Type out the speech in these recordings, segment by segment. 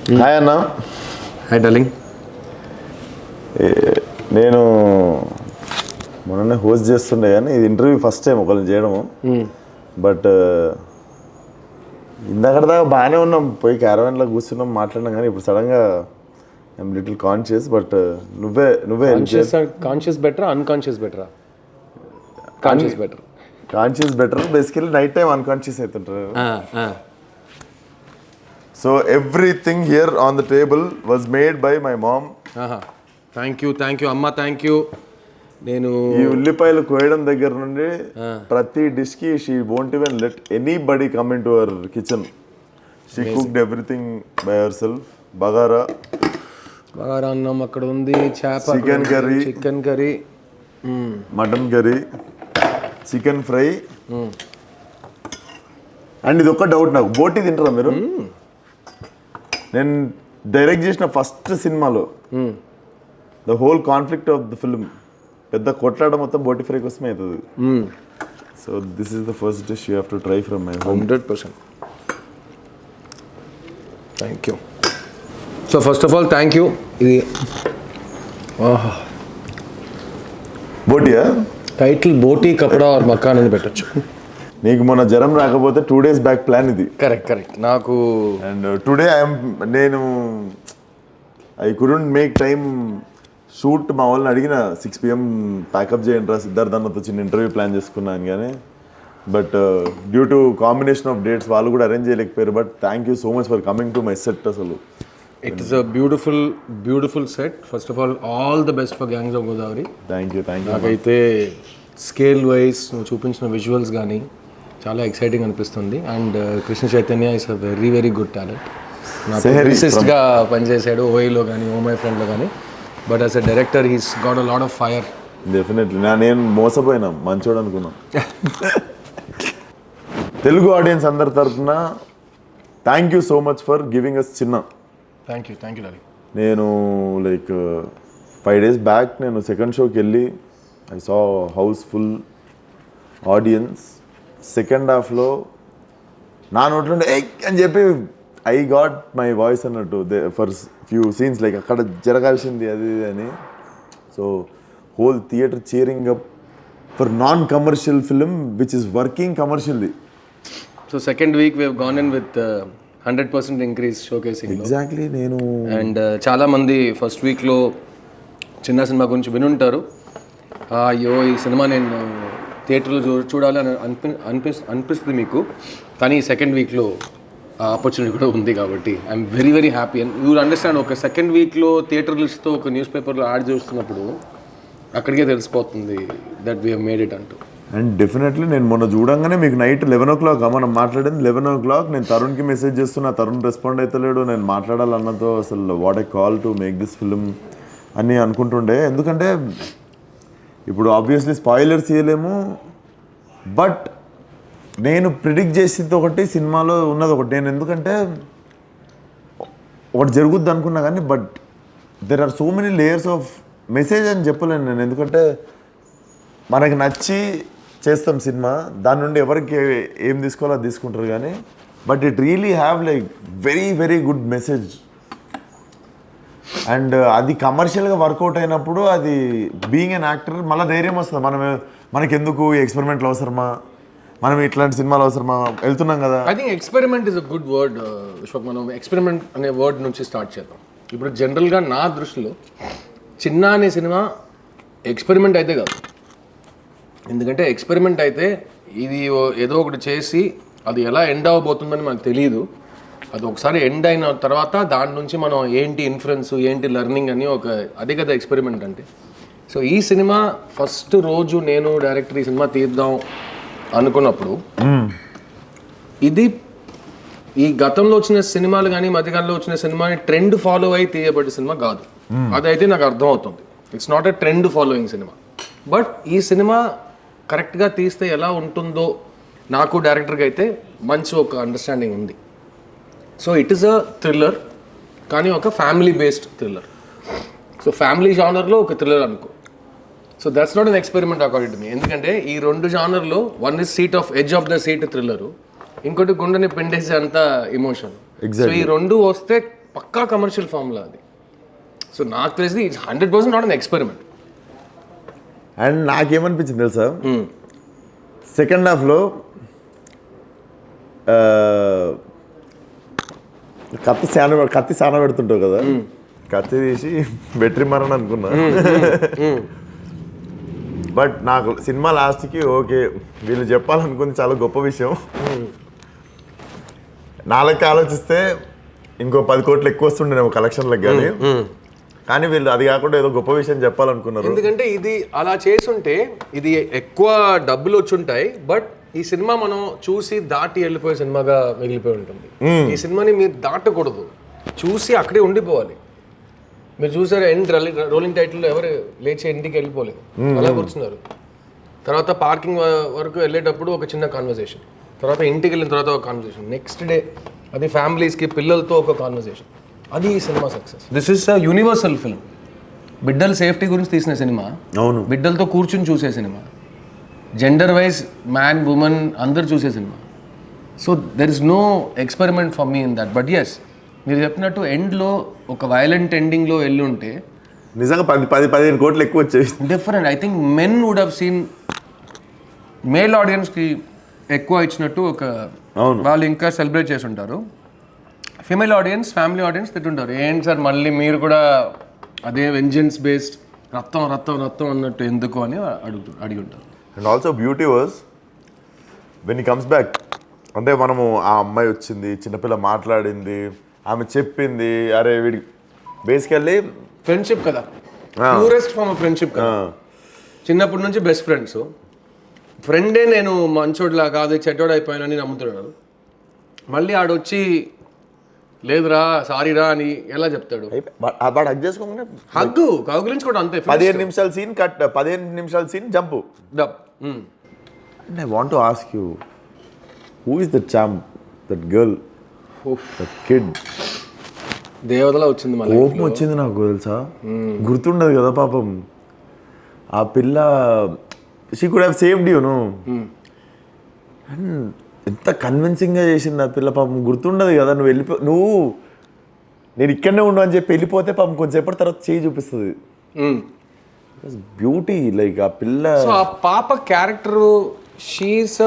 Hi అన్న. Hi darling. నేను మొన్ననే హోస్ట్ చేస్తుండే కానీ ఇది ఇంటర్వ్యూ ఫస్ట్ టైం ఒకరిని చేయడము. బట్ ఇందాక దాకా బాగానే ఉన్నాం, పోయి క్యారవాన్లో కూర్చున్నాం, మాట్లాడినాం. కానీ ఇప్పుడు సడన్గా ఐఎమ్ లిటిల్ కాన్షియస్. బట్ నువ్వే కాన్షియస్ బెటరా అన్కాన్షియస్ బెటరా? Conscious better. Conscious better. Basically night time unconscious అవుతుంటారు. So everything here on the table was made by my mom. Thank you అమ్మ, థ్యాంక్ యూ. నేను ఈ ఉల్లిపాయలు కోయడం దగ్గర నుండి ప్రతి డిష్ కి she won't even let anybody come in to our kitchen. She cooked everything by herself. Bagara అన్నం అక్కడ ఉంది, చేప, chicken curry, mutton curry, chicken fry. And ఇది ఒక్క డౌట్ నాకు, బోటి తింటారా మీరు? నేను డైరెక్ట్ చేసిన ఫస్ట్ సినిమాలో the whole conflict of the film, పెద్ద కొట్లాట మొత్తం బోటి ఫ్రై కోసమే అవుతుంది. So this is the first dish you have to try from my home. 100%. Thank you. So first of all thank you. ఇది బోటియా? టైటిల్ బోటీ కపడా ఆర్ మకాన్ అని పెట్టచ్చు. నీకు మొన్న జ్వరం రాకపోతే 2 days బ్యాక్ ప్లాన్ ఇది. కరెక్ట్. నాకు అండ్ టుడే నేను I couldn't make time shoot. మా వాళ్ళని అడిగిన 6 PM ప్యాకప్ చేయండి రా సిద్ధార్థ్ అన్నతో చిన్న ఇంటర్వ్యూ ప్లాన్ చేసుకున్నాను. కానీ but due to combination of dates వాళ్ళు కూడా అరేంజ్ చేయలేకపోయారు. But thank you so much for coming to my set. అసలు it is a beautiful set. First of all the best for gangs of Godavari. Thank you. నాకైతే scale wise నువ్వు చూపించిన visuals కానీ చాలా exciting అనిపిస్తుంది. And Krishna Chaitanya is a very good talent. నాకు లిరిసిస్ట్గా పనిచేశాడు ఓఐలో కానీ ఓ మై ఫ్రెండ్లో కానీ. But as a director he's got a lot of fire. Definitely. నేను మోసపోయినా, మంచోడు అనుకున్నా. తెలుగు ఆడియన్స్ అందరి తరఫున thank you so much for giving us Chinna. Thank you daddy. నేను లైక్ 5 days బ్యాక్ నేను సెకండ్ షోకి వెళ్ళి I saw house full audience. Second హాఫ్లో నా నోట్లో అని చెప్పి ఐ గాట్ మై వాయిస్ అన్నట్టు ఫర్ ఫ్యూ సీన్స్, లైక్ అక్కడ జరగాల్సింది అది అని. So whole theatre cheering up for non commercial film which is working commercially. So second week we have gone in with 100% increase showcasing. Exactly. నేను and చాలామంది first వీక్లో చిన్న cinema గురించి వినుంటారు. అయ్యో ఈ సినిమా నేను థియేటర్లో చూడాలి అని అనిపిస్తుంది మీకు. కానీ సెకండ్ వీక్లో ఆపర్చునిటీ కూడా ఉంది. కాబట్టి I'm very happy. And you understand, ఒక సెకండ్ వీక్లో థియేటర్ లిస్ట్తో ఒక న్యూస్ పేపర్లో యాడ్ చూస్తున్నప్పుడు అక్కడికే తెలిసిపోతుంది that we have made it అంటూ. అండ్ డెఫినెట్లీ నేను మొన్న చూడంగానే మీకు నైట్ 11 o'clock మనం మాట్లాడింది 11 o'clock. నేను తరుణ్కి మెసేజ్ చేస్తున్నా, తరుణ్ రెస్పాండ్ అవుతలేడు. నేను మాట్లాడాలన్నతో అసలు what a call to make this film అని అనుకుంటుండే. ఎందుకంటే ఇప్పుడు ఆబ్వియస్లీ స్పాయిలర్స్ ఇవ్వలేము. బట్ నేను ప్రిడిక్ట్ చేసింది ఒకటి, సినిమాలో ఉన్నది ఒకటి. నేను ఎందుకంటే ఒకటి జరుగుద్ది అనుకున్నా కానీ but there are so many layers of message అని చెప్పలేను నేను. ఎందుకంటే మనకి నచ్చి చేస్తాం సినిమా, దాని నుండి ఎవరికి ఏం తీసుకోవాలో అది తీసుకుంటారు. కానీ but it really have like very good message. And అది కమర్షియల్గా వర్కౌట్ అయినప్పుడు అది బీయింగ్ అన్ యాక్టర్ మళ్ళీ ధైర్యం వస్తుంది. మనకెందుకు ఎక్స్పెరిమెంట్లు అవసరమా, మనం ఇట్లాంటి సినిమాలు అవసరమా, వెళ్తున్నాం కదా. I think experiment is a good word Vishwak. మనం ఎక్స్పెరిమెంట్ అనే వర్డ్ నుంచి స్టార్ట్ చేద్దాం. ఇప్పుడు జనరల్గా నా దృష్టిలో చిన్న అనే సినిమా ఎక్స్పెరిమెంట్ అయితే కాదు. ఎందుకంటే ఎక్స్పెరిమెంట్ అయితే ఇది ఏదో ఒకటి చేసి అది ఎలా ఎండ్ అవ్వబోతుందని మనకు తెలియదు. అది ఒకసారి ఎండ్ అయిన తర్వాత దాని నుంచి మనం ఏంటి ఇన్ఫ్లుయెన్స్, ఏంటి లెర్నింగ్ అని అదే కదా ఎక్స్పెరిమెంట్ అంటే. సో ఈ సినిమా ఫస్ట్ రోజు నేను డైరెక్టర్ ఈ సినిమా తీద్దాం అనుకున్నప్పుడు ఇది ఈ గతంలో వచ్చిన సినిమాలు కానీ మధ్యకాలంలో వచ్చిన సినిమాని ట్రెండ్ ఫాలో అయి తీయబడ్డ సినిమా కాదు. అదైతే నాకు అర్థం అవుతుంది. It's not a trend following cinema. But ఈ సినిమా కరెక్ట్గా తీస్తే ఎలా ఉంటుందో నాకు డైరెక్టర్గా అయితే మంచి ఒక అండర్స్టాండింగ్ ఉంది. So it is a thriller, కానీ ఒక family based thriller. So family జానర్లో ఒక థ్రిల్లర్ అనుకో. So that's not an experiment according to me. ఎందుకంటే ఈ రెండు జానర్లో one is seat of edge of the seat thriller, ఇంకోటి గుండెని పిండేసే అంత ఎమోషన్. సో ఈ రెండు వస్తే పక్కా కమర్షియల్ ఫార్ములా అది. సో నాకు తెలిసి it's 100% not an experiment. And నాకేమనిపించింది తెలుసా, సెకండ్ హాఫ్లో కత్తి సాన పెడుతుంటావు కదా, కత్తి తీసి బెట్రీ మరని అనుకున్నా. బట్ నాకు సినిమా లాస్ట్కి ఓకే వీళ్ళు చెప్పాలనుకుంది చాలా గొప్ప విషయం. నాలుగు ఆలోచిస్తే ఇంకో 10 కోట్లు ఎక్కువ వస్తుండేమో కలెక్షన్లకు, కానీ వీళ్ళు అది కాకుండా ఏదో గొప్ప విషయం చెప్పాలనుకున్నారు. ఎందుకంటే ఇది అలా చేసుంటే ఇది ఎక్కువ డబ్బులు వచ్చుంటాయి, బట్ ఈ సినిమా మనం చూసి దాటి వెళ్ళిపోయే సినిమాగా మిగిలిపోయి ఉంటుంది. ఈ సినిమాని మీరు దాటకూడదు, చూసి అక్కడే ఉండిపోవాలి. మీరు చూసారు ఎండ్ రోలింగ్ టైటిల్లో ఎవరు లేచి ఇంటికి వెళ్ళిపోలేదు, అలా కూర్చున్నారు. తర్వాత పార్కింగ్ వరకు వెళ్ళేటప్పుడు ఒక చిన్న కాన్వర్సేషన్, తర్వాత ఇంటికి వెళ్ళిన తర్వాత ఒక కాన్వర్సేషన్, నెక్స్ట్ డే అది ఫ్యామిలీస్కి పిల్లలతో ఒక కాన్వర్సేషన్. అది ఈ సినిమా success. This is a universal film. బిడ్డల సేఫ్టీ గురించి తీసిన సినిమా, అవును, బిడ్డలతో కూర్చుని చూసే సినిమా, జెండర్ వైజ్ మ్యాన్ ఉమెన్ అందరు చూసే సినిమా. So there is no experiment for me in that. But yes, మీరు చెప్పినట్టు ఎండ్లో ఒక వైలెంట్ ఎండింగ్లో వెళ్ళి ఉంటే నిజంగా 10-15 కోట్లు ఎక్కువ వచ్చేవి. Different. I think men would have seen, male ఆడియన్స్కి ఎక్కువ ఇచ్చినట్టు ఒక వాళ్ళు ఇంకా సెలబ్రేట్ చేసి ఉంటారు. ఫీమేల్ ఆడియన్స్, ఫ్యామిలీ ఆడియన్స్ తిట్టుంటారు, ఏంటి సార్ మళ్ళీ మీరు కూడా అదే వెంజెన్స్ బేస్డ్ రక్తం రక్తం రక్తం అన్నట్టు ఎందుకు అని అడిగి ఉంటారు. And also beauty was when he comes back, అంటే మనము ఆ అమ్మాయి వచ్చింది, చిన్నపిల్ల మాట్లాడింది, ఆమె చెప్పింది, అరే వీడి బేసికల్లీ ఫ్రెండ్షిప్ కదా, ప్యూరెస్ట్ ఫార్మ్ ఆఫ్ ఫ్రెండ్షిప్ కదా. చిన్నప్పటి నుంచి బెస్ట్ ఫ్రెండ్స్. ఫ్రెండే నేను మంచోడ్లా కాదు చెడ్డోడు అయిపోయానని నమ్ముతున్నాడు. మళ్ళీ ఆడొచ్చి లేదురా సారీరా అని ఎలా చెప్తాడు? వాడు హగ్ చేసుకోగానే హగ్గు కౌగిలించి కూడా అంతే. 15 నిమిషాల సీన్ కట్, 15 నిమిషాల scene jump. And I want to ask you, who is that champ, that girl, that kid? దేవతలా వచ్చింది, కోపం వచ్చింది నాకు తెలుసా, గుర్తుండదు కదా పాపం. ఆ పిల్ల she could have saved you no. And ఎంత కన్విన్సింగ్గా చేసింది ఆ పిల్ల పాపం, గుర్తుండదు కదా. నువ్వు నేను ఇక్కడనే ఉండు అని చెప్పి వెళ్ళిపోతే పాపం కొంచెంసేపటి తర్వాత చేయి చూపిస్తుంది. బ్యూటీ లైక్ ఆ పిల్ల. సో ఆ పాప క్యారెక్టరు, షీఈస్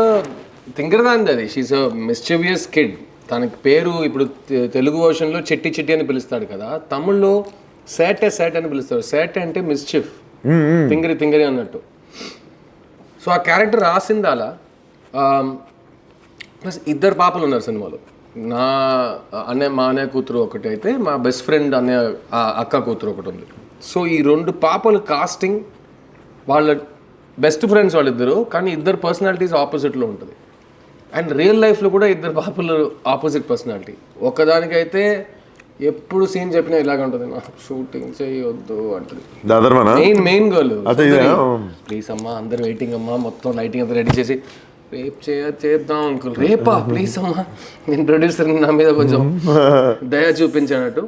థింకర్దాంది అది, షీఈస్ అ మిస్చివియస్ కిడ్. తనకి పేరు ఇప్పుడు తెలుగు వర్షన్లో చెట్టి చిట్టి అని పిలుస్తాడు కదా, తమిళ్లో సేటే సేట్ అని పిలుస్తాడు. సేట్ అంటే మిస్చిఫ్, తింగరి తింగరి అన్నట్టు. సో ఆ క్యారెక్టర్ రాసింది అలా. ప్లస్ 2 పాపలు ఉన్నారు సినిమాలో. మా అన్నయ్య కూతురు ఒకటి అయితే, మా బెస్ట్ ఫ్రెండ్ అన్నయ్య అక్క కూతురు ఒకటి ఉంది. సో ఈ 2 పాపలు కాస్టింగ్, వాళ్ళ బెస్ట్ ఫ్రెండ్స్ వాళ్ళిద్దరు, కానీ 2 పర్సనాలిటీస్ ఆపోజిట్లో ఉంటుంది. అండ్ రియల్ లైఫ్లో కూడా 2 పాపలు ఆపోజిట్ పర్సనాలిటీ. ఒకదానికైతే ఎప్పుడు సీన్ చెప్పినా ఇలాగ ఉంటుంది, నాకు షూటింగ్ చేయొద్దు అంటుంది. మెయిన్ గర్ల్, ప్లీజ్ అమ్మా అందరు వెయిటింగ్ అమ్మా, మొత్తం లైటింగ్ అంతా రెడీ చేసి రేపు చేద్దాం అంకుల్, రేపా ప్లీజ్ అమ్మా, నేను ప్రొడ్యూసర్ నా మీద కొంచెం దయ చూపించానట్టు.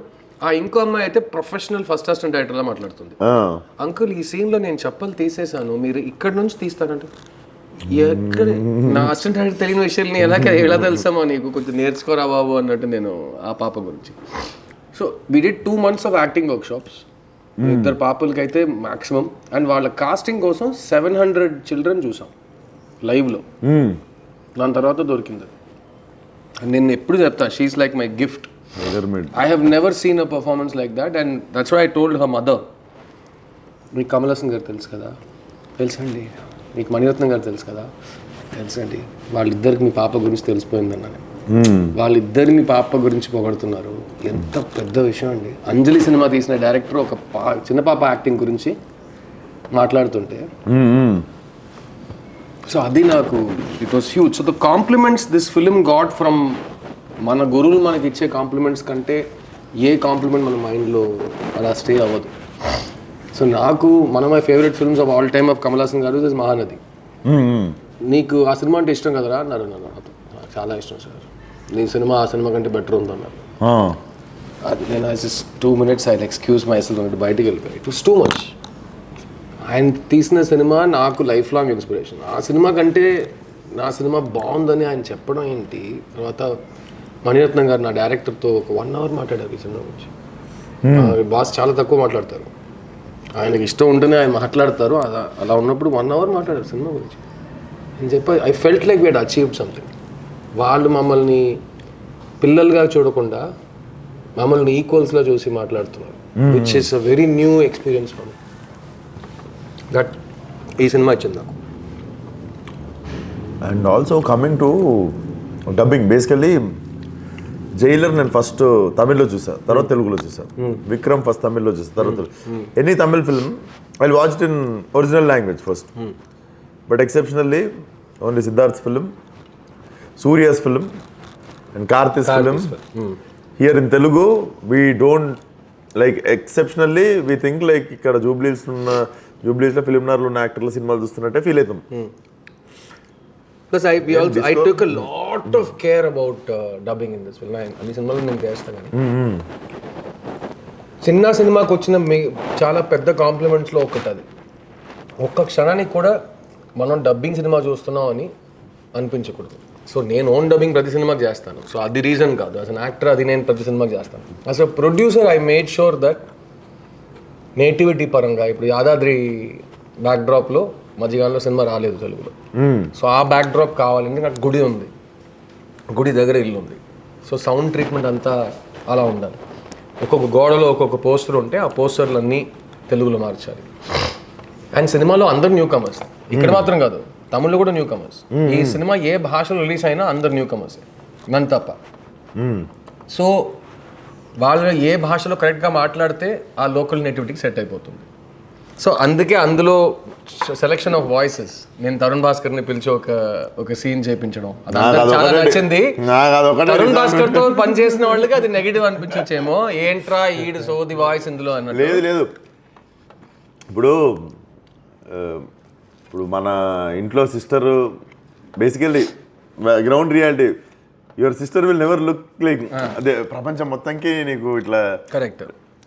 ఆ ఇంకో అమ్మాయి అయితే ప్రొఫెషనల్ ఫస్ట్ అసిస్టెంట్ డైరెక్టర్లా మాట్లాడుతుంది. అంకుల్ ఈ సీన్లో నేను చెప్పలు తీసేసాను, మీరు ఇక్కడ నుంచి తీస్తారంటే, ఎక్కడ నా అసిస్టెంట్ డైరెక్టర్ తెలియని విషయాన్ని ఎలా తెలుసామో నీకు, కొంచెం నేర్చుకోరా బాబు అన్నట్టు నేను ఆ పాప గురించి. So we did 2 months of acting workshops, 2 పాపలకి అయితే మ్యాక్సిమం. అండ్ వాళ్ళ కాస్టింగ్ కోసం 700 చిల్డ్రన్ చూసాం లైవ్లో. దాని తర్వాత దొరికింది. నేను ఎప్పుడు చెప్తా, she is like my gift. I have never seen a performance like that. And that's why I told her mother, మీకు కమల్ హాసన్ గారు తెలుసు కదా, తెలుసండి. మీకు మణిరత్నం గారు తెలుసు కదా, తెలుసండి. వాళ్ళిద్దరికి మీ పాప గురించి తెలిసిపోయిందన్నాను. వాళ్ళిద్దరు మీ పాప గురించి పొగడుతున్నారు, ఎంత పెద్ద విషయం అండి. అంజలి సినిమా తీసిన డైరెక్టర్ ఒక చిన్న పాప యాక్టింగ్ గురించి మాట్లాడుతుంటే, సో అది నాకు it was huge. So the compliments this film got from మన గురువులు మనకి ఇచ్చే కాంప్లిమెంట్స్ కంటే ఏ కాంప్లిమెంట్ మన మైండ్లో అలా స్టే అవ్వదు. సో నాకు one of my favourite films of all time of Kamal Haasan గారు ఇస్ మహానది. నీకు ఆ సినిమా అంటే ఇష్టం కదరా అన్నారు నాతో. చాలా ఇష్టం సార్, నీ సినిమా ఆ సినిమా కంటే బెటర్ ఉందన్నారు. అది నేను just 2 minutes I excuse my self అంటే బయటికి వెళ్ళిపోయి. It was too much. ఆయన తీసిన సినిమా నాకు లైఫ్ లాంగ్ ఇన్స్పిరేషన్. ఆ సినిమా కంటే నా సినిమా బాగుందని ఆయన చెప్పడం ఏంటి, తర్వాత మణిరత్నం గారు నా డైరెక్టర్తో ఒక 1 hour మాట్లాడారు ఈ సినిమా గురించి. బాస్ చాలా తక్కువ మాట్లాడతారు, ఆయనకి ఇష్టం ఉంటేనే ఆయన మాట్లాడతారు. అలా ఉన్నప్పుడు 1 hour మాట్లాడారు సినిమా గురించి అని చెప్పి I felt like we had achieved something. వాళ్ళు మమ్మల్ని పిల్లలుగా చూడకుండా మమ్మల్ని ఈక్వల్స్లో చూసి మాట్లాడుతున్నారు, which is a very new experience for me. That ఈ సినిమా ఇచ్చింది నాకు. And also coming to dubbing, basically Jailer నేను ఫస్ట్ తమిళ్లో చూసాను, తర్వాత తెలుగులో చూసాను. విక్రమ్ ఫస్ట్ తమిళ్లో చూసాను, తర్వాత any Tamil film I watch it in original language first. But exceptionally only Siddharth film, Surya's film and Karthi's film. Here in Telugu we don't like, exceptionally we think like ఇక్కడ జూబ్లీస్లో ఫిలింనార్లో ఉన్న యాక్టర్ల సినిమాలు చూస్తున్నట్టే ఫీల్ అవుతాం. Plus I took a lot of care about dubbing in this film. అన్ని సినిమాలు నేను చేస్తాను కానీ చిన్న సినిమాకి వచ్చిన చాలా పెద్ద కాంప్లిమెంట్స్లో ఒకటి అది. ఒక్క క్షణానికి కూడా మనం డబ్బింగ్ సినిమా చూస్తున్నాం అని అనిపించకూడదు. సో నేను ఓన్ డబ్బింగ్ ప్రతి సినిమాకి చేస్తాను. సో అది రీజన్ కాదు, యాజ్ అన్ యాక్టర్ అది నేను ప్రతి సినిమాకి చేస్తాను. As a producer I made sure that nativity పరంగా ఇప్పుడు యాదాద్రి బ్యాక్డ్రాప్లో మధ్యకాలంలో సినిమా రాలేదు తెలుగులో. సో ఆ బ్యాక్డ్రాప్ కావాలంటే నాకు గుడి ఉంది, గుడి దగ్గర ఇల్లు ఉంది. సో సౌండ్ ట్రీట్మెంట్ అంతా అలా ఉండాలి. ఒక్కొక్క గోడలో ఒక్కొక్క పోస్టర్ ఉంటే ఆ పోస్టర్లన్నీ తెలుగులో మార్చాలి. అండ్ సినిమాలో అందరు న్యూ కమర్స్, ఇక్కడ మాత్రం కాదు తమిళ్లో కూడా న్యూ కమర్స్. ఈ సినిమా ఏ భాషలో రిలీజ్ అయినా అందరు న్యూ కమర్స్, నన్ను తప్ప. సో వాళ్ళు ఏ భాషలో కరెక్ట్గా మాట్లాడితే ఆ లోకల్ నేటివిటీకి సెట్ అయిపోతుంది. సో అందుకే అందులో సెలెక్షన్ ఆఫ్ వాయిసెస్, నేను తరుణ్ భాస్కర్ని పిలిచి ఒక సీన్ చేయించడం చాలా నచ్చింది. తరుణ్ భాస్కర్ తో పని చేసిన వాళ్ళకి అది నెగిటివ్ అనిపించచ్చేమో, ఏంట్రా ఈడు సోది వాయిస్ ఇందులో అన్నట్టు. లేదు ఇప్పుడు మన ఇంట్లో sister basically ground reality, your sister will never look like, అదే ప్రపంచం మొత్తానికి నీకు ఇట్లా కరెక్ట్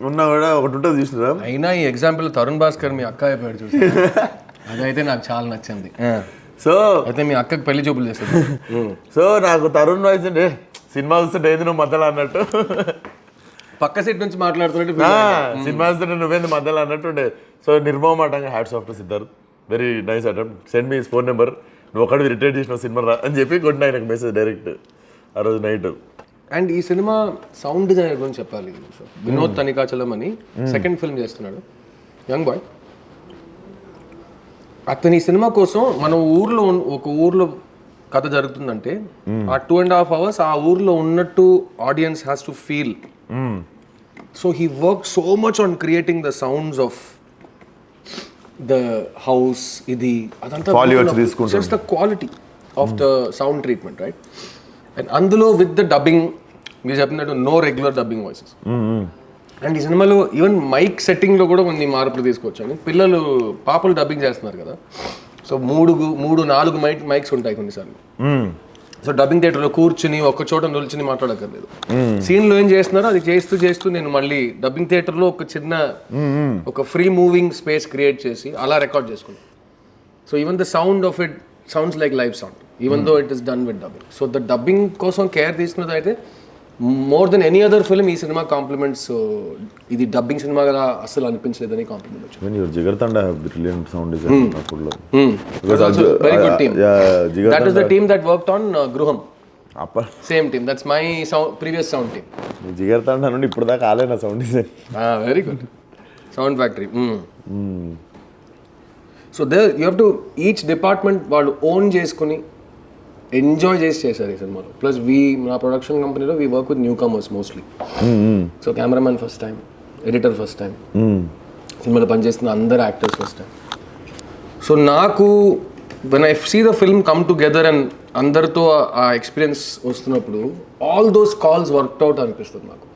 ఉన్నా కూడా ఒకటి ఉంటుంది చూసినారా. అయినా ఈ ఎగ్జాంపుల్ తరుణ్ భాస్కర్ మీ అక్క అయిపోయాడు చూసి, అదైతే నాకు చాలా నచ్చింది. సో అయితే మీ అక్కకి పెళ్లి చూపులు చేస్తుంది. సో నాకు తరుణ్ వాయిస్ అంటే సినిమా చూస్తుంటే ఏంది నువ్వు మధ్యలో అన్నట్టు, పక్క సీట్ నుంచి మాట్లాడుతున్నట్టు సినిమా చూస్తుంటే నువ్వేంది మధ్యలో అన్నట్టు ఉండే. సో నిర్మమాటంగా hats off to Siddharth, very nice attempt, send me phone number, నువ్వు ఒకటి రిటైర్ చేసిన సినిమా రా అని చెప్పి కొట్టిన ఆయనకు మెసేజ్ డైరెక్ట్ ఆ రోజు నైట్. అండ్ ఈ సినిమా సౌండ్ డిజైనర్ గురించి చెప్పాలి. వినోద్ తనికాచలం అని సెకండ్ ఫిల్మ్ చేస్తున్నాడు, యంగ్ బాయ్. అతని సినిమా కోసం మన ఒక ఊర్లో కథ జరుగుతుందంటే ఆ 2.5 hours ఆ ఊర్లో ఉన్నట్టు audience has to feel. So he work so much on creating the sounds of the house, ఇది అదంతా just the quality of the sound treatment, right. And అందులో విత్ ద డబ్బింగ్ మీరు చెప్పినట్టు no regular dubbing voices. And ఈ సినిమాలో even mic సెట్టింగ్లో కూడా కొన్ని మార్పులు తీసుకొచ్చాను. పిల్లలు పాపలు డబ్బింగ్ చేస్తున్నారు కదా, సో 3-4 మైక్స్ ఉంటాయి కొన్నిసార్లు. సో డబ్బింగ్ థియేటర్లో కూర్చుని ఒక చోట నిల్చుని మాట్లాడక్కర్లేదు. సీన్లో ఏం చేస్తున్నారో అది చేస్తూ నేను మళ్ళీ డబ్బింగ్ థియేటర్లో ఒక చిన్న ఒక ఫ్రీ మూవింగ్ స్పేస్ క్రియేట్ చేసి అలా రికార్డ్ చేసుకున్నాను. So even the sound of it sounds like live sound even though it is done with dubbing. So the dubbing కోసం కేర్ తీసుకున్నది అయితే more than any other film ఈ cinema compliments. ఇది dubbing cinema కదా అసలు అనిపించలేదని complement వచ్చింది. When your Jigartanda have brilliant sound design. Because also very good team. That is the team that worked on Gruham. Same team. That's my previous sound team. Jigartanda నుండి ఇప్పుడు దాకా ఆలేనా sound design. Very good. Sound factory. So there you have to each department వాళ్ళు own చేసుకుని enjoy చేశారు ఈ సినిమాలో. Plus నా ప్రొడక్షన్ కంపెనీలో we work with newcomers mostly. So cameraman first time, editor first time, సినిమాలో పనిచేస్తున్న అందరు యాక్టర్స్ ఫస్ట్ టైం. సో నాకు when I see the film come together and అందరితో ఆ ఎక్స్పీరియన్స్ వస్తున్నప్పుడు all those calls worked out అనిపిస్తుంది నాకు.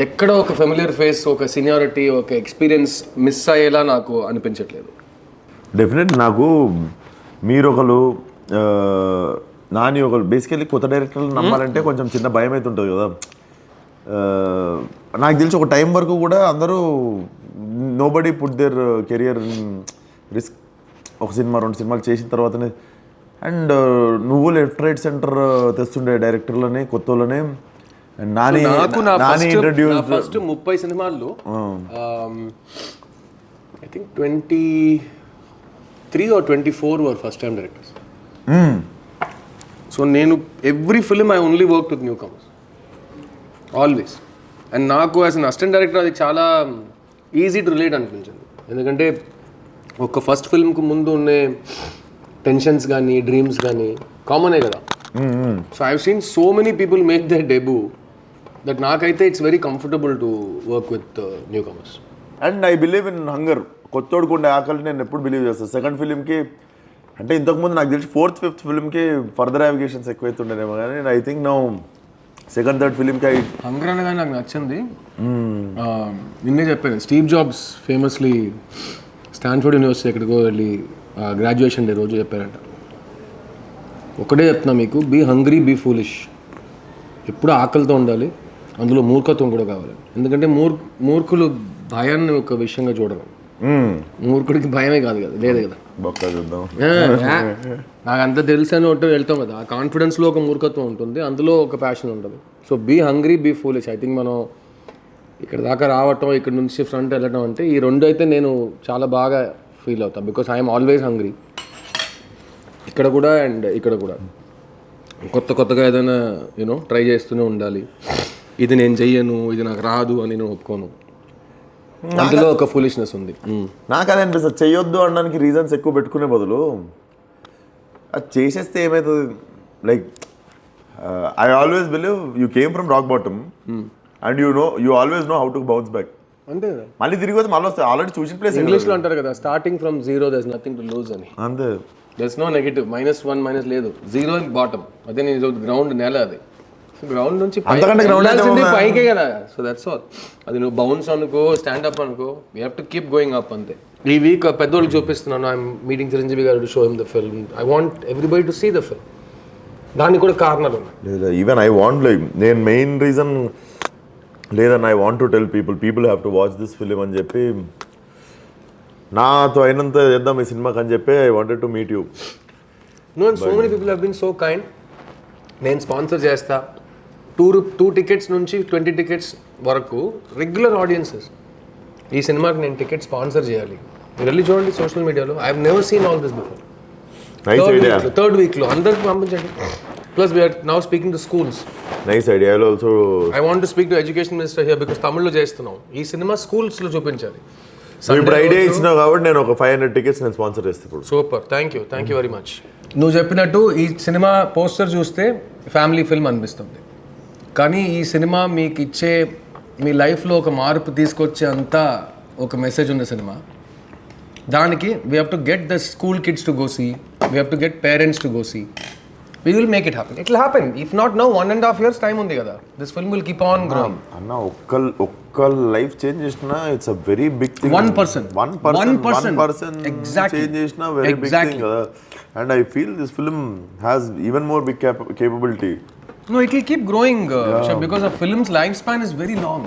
ఎక్కడ ఒక ఫెమిలియర్ ఫేస్, ఒక సీనియారిటీ, ఒక ఎక్స్పీరియన్స్ మిస్ అయ్యేలా నాకు అనిపించట్లేదు. డెఫినెట్లీ నాకు మీరు ఒకరు నాని ఒకరు బేసికల్లీ కొత్త డైరెక్టర్లు నమ్మాలంటే కొంచెం చిన్న భయం అయితే ఉంటుంది కదా. నాకు తెలిసి ఒక టైం వరకు కూడా అందరూ nobody put their career risk. ఒక సినిమా 2 సినిమాలు చేసిన తర్వాతనే అండ్ నువ్వు లెఫ్ట్ రైట్ సెంటర్ తెస్తుండే డైరెక్టర్లని కొత్త వాళ్ళని అండ్ నాని ఇంట్రడ్యూస్ ఫస్ట్ 30 సినిమాల్లో I think 23 or 24 were first time directors. So నేను every film I only work with newcomers always. And నాకు యాజ్ అన్ అసిస్టెంట్ డైరెక్టర్ అది చాలా ఈజీ టు రిలేట్ అనిపించింది. ఎందుకంటే ఒక ఫస్ట్ ఫిల్మ్కి ముందు ఉండే టెన్షన్స్ కానీ డ్రీమ్స్ కానీ కామనే కదా. So I seen so many people make the debut that నాకైతే it's very comfortable to work with newcomers. And I believe in hunger. కొత్తోడుకు ఉండే ఆకలి నేను ఎప్పుడు బిలీవ్ చేస్తాను. సెకండ్ ఫిలింకి అంటే ఇంతకుముందు నాకు తెలిసి 4th, 5th ఫిలింకి ఫర్దర్ అవిగేషన్స్ ఎక్కువైతుండేనేమో కానీ I think no second, third ఫిలింకి హంగర్ అనగా నాకు నచ్చింది. నిన్నే చెప్పాను, Steve Jobs famously Stanford university ఎక్కడికో వెళ్ళి గ్రాడ్యుయేషన్ డే రోజు చెప్పారంట, ఒకటే చెప్తున్నా మీకు, బీ హంగ్రీ బీ ఫూలిష్. ఎప్పుడు ఆకలితో ఉండాలి, అందులో మూర్ఖత్వం కూడా కావాలి. ఎందుకంటే మూర్ఖులు భయాన్ని ఒక విషయంగా చూడరు. మూర్ఖుడికి భయమే కాదు కదా, లేదు కదా. నాకు అంత తెలుసు అని ఒకటి వెళ్తాం కదా, ఆ కాన్ఫిడెన్స్లో ఒక మూర్ఖత్వం ఉంటుంది, అందులో ఒక ప్యాషన్ ఉంటుంది. So be hungry be foolish. I think మనం ఇక్కడ దాకా రావటం, ఇక్కడ నుంచి ఫ్రంట్ వెళ్ళటం అంటే ఈ రెండు అయితే నేను చాలా బాగా ఫీల్ అవుతాను. బికాస్ ఐఎమ్ ఆల్వేస్ హంగ్రీ, ఇక్కడ కూడా అండ్ ఇక్కడ కూడా. కొత్తగా ఏదైనా యూనో ట్రై చేస్తూనే ఉండాలి. ఇది నేను చెయ్యను, ఇది నాకు రాదు అని నేను ఒప్పుకోను. అందులో ఒక ఫూలిష్నెస్ ఉంది. నాకు అదే అనిపిస్తుంది, చెయ్యొద్దు అనడానికి రీజన్స్ ఎక్కువ పెట్టుకునే బదులు అది చేసేస్తే ఏమవుతుంది. Like I always believe you came from rock bottom and you always know how to bounce back. అంతే, మళ్ళీ తిరిగి వస్తే మళ్ళీ వస్తాయి. ఆల్రెడీ చూసిన ప్లేస్ ఇంగ్లీష్లో అంటారు కదా, starting from zero there is nothing to lose అని. అంతే, there is no negative, -1 minus లేదు, జీరో బాటమ్. అదే నేను గ్రౌండ్ నేల, అది గ్రౌండ్ నుంచి పైకే కదా. So that's all. అది నువ్వు బౌన్స్ అనుకో, స్టాండ్అప్ అనుకో, you have to keep going up అంతే. ఈ వీక్ పెద్దోళ్ళకి చూపిస్తున్నాను, I'm meeting Chiranjeevi garu to show him the film. I want everybody to see the film. దానికి కూడా కారణాలు ఉన్నాయి. ఈవెన్ ఐ వాంట్, లైక్ నేను మెయిన్ రీజన్ లేదని I want to tell people have to watch this film అని చెప్పి, నాతో అయినంత చేద్దాం ఈ సినిమాకి అని చెప్పి I wanted to meet you. No, and so many people have been so kind. నేను స్పాన్సర్ చేస్తా, 2 టికెట్స్ నుంచి 20 టికెట్స్ వరకు రెగ్యులర్ ఆడియన్సెస్. ఈ సినిమాకి నేను టికెట్ స్పాన్సర్ చేయాలి, మీరు వెళ్ళి చూడండి సోషల్ మీడియాలో. I have never seen all this before. Third వీక్లో అందరికి పంపించండి. Plus we're now speaking to schools. Nice idea. Also I want to speak to education minister here because తమిళ్లో చేస్తున్నాం. ఈ సినిమా స్కూల్స్లో చూపించాలి. ఇప్పుడు ఐడియా ఇచ్చినావు కాబట్టి నేను ఒక 500 టికెట్స్ నేను స్పాన్సర్ చేస్తాను. Super, thank you very much. నువ్వు చెప్పినట్టు ఈ సినిమా పోస్టర్ చూస్తే ఫ్యామిలీ ఫిల్మ్ అనిపిస్తుంది, కానీ ఈ సినిమా మీకు ఇచ్చే, మీ లైఫ్లో ఒక మార్పు తీసుకొచ్చే అంతా ఒక మెసేజ్ ఉన్న సినిమా. దానికి we have to get the school kids to go see, we have to get parents to go see. We will make it happen. It will happen. If not now, 1.5 years time ఉంది కదా. This film will keep on growing. అన్న ఒక్క life change చేసినా it's a very big thing. 1% exactly change చేసినా very big thing కదా. And I feel this film has even more big capability. No, it will keep growing because a film's lifespan is very long.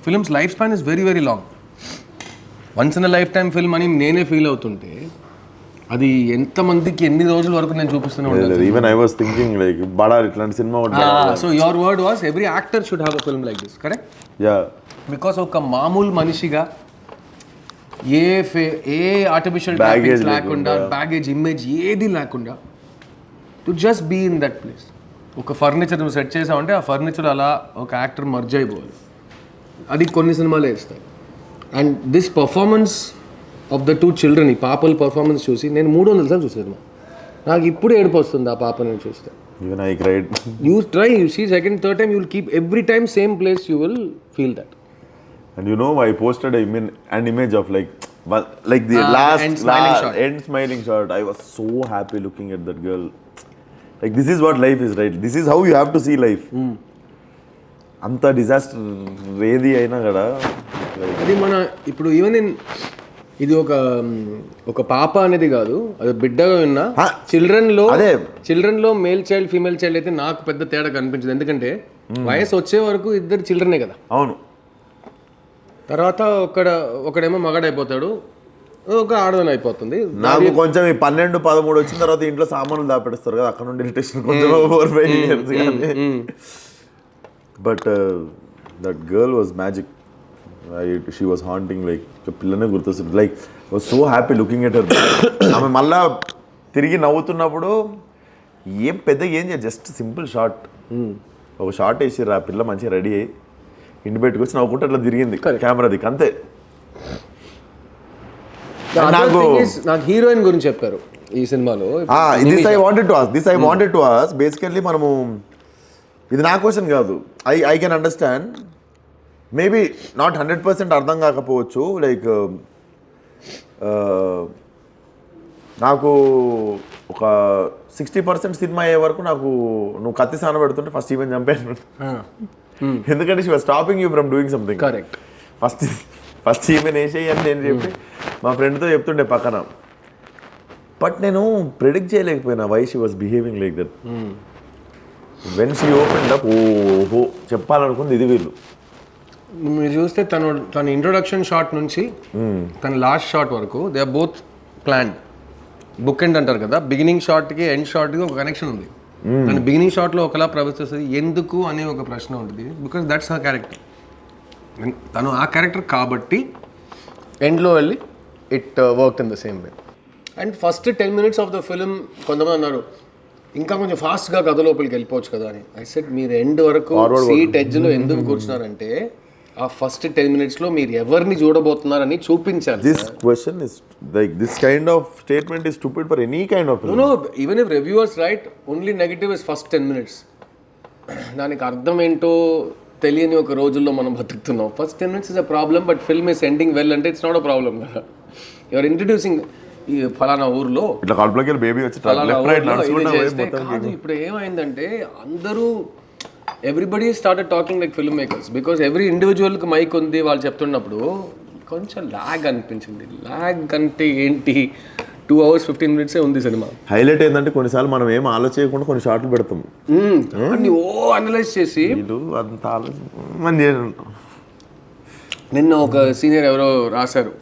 Film's lifespan is very very long. Once in a lifetime film అని నేనే feel అవుతుంటే అది ఎంతమందికి ఎన్ని రోజుల వరకు నేను చూపిస్తూనే ఉంటాను. Even I was thinking like బడా ఇట్లాంటి సినిమా ఉండాలి. So your word was every actor should have a film like this, correct? Ya, because ఒక మామూలు మనిషిగా ఏ ఆర్టిఫిషియల్ టాపిక్స్ లేకుండా, బ్యాగేజ్ ఇమేజ్ ఏది లేకుండా, to just be in that place. ఒక ఫర్నిచర్ నువ్వు సెట్ చేసావంటే ఆ ఫర్నిచర్ అలా ఒక యాక్టర్ మర్జ్ అయిపోవాలి. అది కొన్ని సినిమాలే ఇస్తాయి. And this performance of the 2 children, ఈ పాపల పర్ఫార్మెన్స్ చూసి నేను 300 సార్లు చూసాను. నాకు ఇప్పుడు ఏడుపు వస్తుంది ఆ పాపని చూస్తే. Even I cried. You try, you see second third time, you will keep every time same place, you will feel that. And you know, I posted an image of like the last end smiling shot. I was so happy looking at that girl. Like, this is what life is, right? This is how you have to see life. అంత disaster ఏది అయినా కదా. అది మన ఇప్పుడు even ఇది ఒక పాప అనేది కాదు, అది బిడ్డగా ఉన్నా చిల్డ్రన్లో మేల్ చైల్డ్ ఫీమేల్ చైల్డ్ అయితే నాకు పెద్ద తేడా కనిపించదు. ఎందుకంటే వయసు వచ్చే వరకు ఇద్దరు చిల్డ్రనే కదా. అవును. తర్వాత ఒకడేమో మగాడైపోతాడు, ఒక ఆడదాని అయిపోతుంది. నాకు కొంచెం ఈ 12-13 వచ్చిన తర్వాత ఇంట్లో సామాన్లు దాపెడతారు కదా, అక్కడ నుండి ఇరిటేషన్ కొంచెం ఓవర్ ఇయర్స్ కానీ. But that girl was magic. She was haunting, like పిల్లనే గుర్తొస్తుంది. Like was so happy looking at her. ఆమె మళ్ళా తిరిగి నవ్వుతున్నప్పుడు ఏం చేయదు, జస్ట్ సింపుల్ షార్ట్. ఒక షార్ట్ వేసిర్రు, ఆ పిల్ల మంచిగా రెడీ అయ్యి ఇంటి బయటకు వచ్చి నవ్వుకుంటే అట్లా తిరిగింది కెమెరా దిక్కు, అంతే. నాకు హీరోయిన్ గురించి చెప్పారు ఈ సినిమాలో. This I wanted to ask basically. మనము ఇది నా క్వశ్చన్ కాదు, I can understand. Maybe not 100% అర్థం కాకపోవచ్చు. లైక్ నాకు ఒక 60% సినిమా అయ్యే వరకు నాకు నువ్వు కత్తి సాన పెడుతుంటే ఫస్ట్ ఈవెన్ చంపాను. ఎందుకంటే she was stopping you from doing something. Correct. First even వేసేయి అని నేను చెప్పి మా ఫ్రెండ్తో చెప్తుండే పక్కన. బట్ నేను ప్రిడిక్ట్ చేయలేకపోయినా why she was behaving like that. When she open up, ఓహో చెప్పాలనుకుంది ఇది వీళ్ళు. మీరు చూస్తే తన ఇంట్రొడక్షన్ షాట్ నుంచి తన లాస్ట్ షాట్ వరకు they are both planned. Bookend అంటారు కదా, బిగినింగ్ షాట్కి ఎండ్ షాట్కి ఒక కనెక్షన్ ఉంది. తన బిగినింగ్ షాట్లో ఒకలా ప్రవర్తిస్తుంది, ఎందుకు అనే ఒక ప్రశ్న ఉంటుంది. Because that's her character. తను ఆ క్యారెక్టర్ కాబట్టి ఎండ్లో వెళ్ళి it work in the same way. And first 10 minutes of the film కొంతమంది అన్నారు ఇంకా కొంచెం ఫాస్ట్గా కథ లోపలికి వెళ్ళిపోవచ్చు కదా అని. ఐ సెడ్ మీరు ఎండ్ వరకు సీట్ ఎడ్జ్లో ఎందుకు కూర్చున్నారంటే ఆ ఫస్ట్ 10 minutesలో మీరు ఎవరిని చూడబోతున్నారని చూపించాలి. This question is like this kind of statement is stupid for any kind of film. No, even if reviewers write only negative is first 10 minutes. దానికి అర్థం ఏంటో తెలియని ఒక రోజుల్లో మనం బతుకుతున్నాం. First 10 minutes is a problem, but film is ending well అంటే it's not a problem కదా. యూఆర్ ఇంట్రడ్యూసింగ్ ఈ ఫలానా ఊర్లో ఇట్లా కడుపులోకి బేబీ వచ్చి ఇప్పుడు ఏమైందంటే అందరూ everybody started talking like film makers. Because every ఇండివిజువల్కి మైక్ ఉంది వాళ్ళు చెప్తున్నప్పుడు కొంచెం ల్యాగ్ అనిపించింది. ల్యాగ్ అంటే ఏంటి, 2 hours 15 minutes ఉంది సినిమా. హైలైట్ ఏంటంటే కొన్నిసార్లు మనం ఏం ఆలోచించకుండా కొన్ని షార్ట్లు పెడతాం, అన్ని అనలైజ్ చేసి. అంత ఆలోచన నిన్న ఒక సీనియర్ ఎవరో రాశారు,